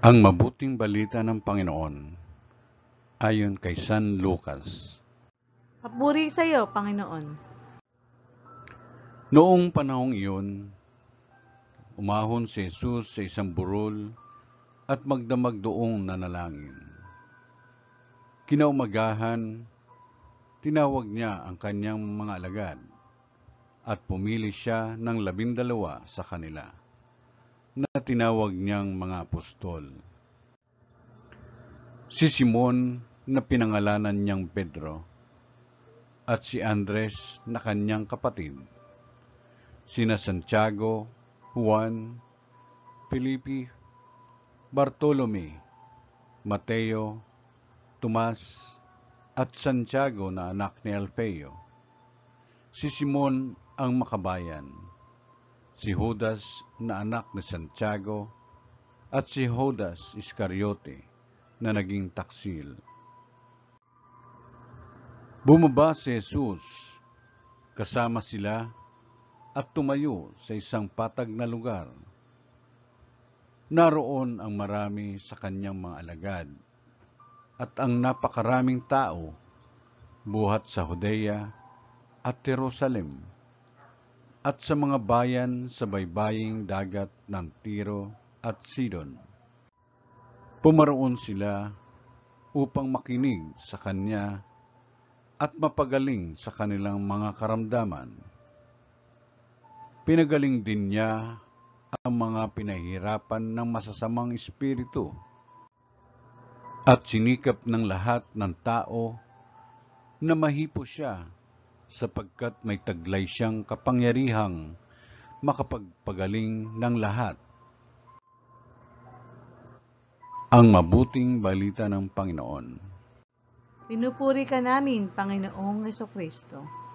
Ang mabuting balita ng Panginoon ayon kay San Lucas. Papuri sa iyo, Panginoon. Noong panahong iyon, umahon si Jesus sa isang burol at magdamag doong nanalangin. Kinaumagahan, tinawag niya ang kanyang mga alagad at pumili siya ng 12 sa kanila na tinawag niyang mga apostol. Si Simon na pinangalanan niyang Pedro at si Andres na kanyang kapatid, sina Santiago, Juan, Felipe, Bartolome, Mateo, Tomas, at Santiago na anak ni Alfeo, si Simon ang makabayan, si Judas na anak ni Santiago, at si Judas Iscariote na naging taksil. Bumaba si Jesus, kasama sila, at tumayo sa isang patag na lugar. Naroon ang marami sa kanyang mga alagad, at ang napakaraming tao, buhat sa Judea at Jerusalem, at sa mga bayan sa baybaying dagat ng Tiro at Sidon. Pumaroon sila upang makinig sa kanya at mapagaling sa kanilang mga karamdaman. Pinagaling din niya ang mga pinahihirapan ng masasamang espiritu at sinikap ng lahat ng tao na mahipo siya sapagkat may taglay siyang kapangyarihang makapagpagaling ng lahat. Ang mabuting balita ng Panginoon. Pinupuri ka namin, Panginoong Hesukristo.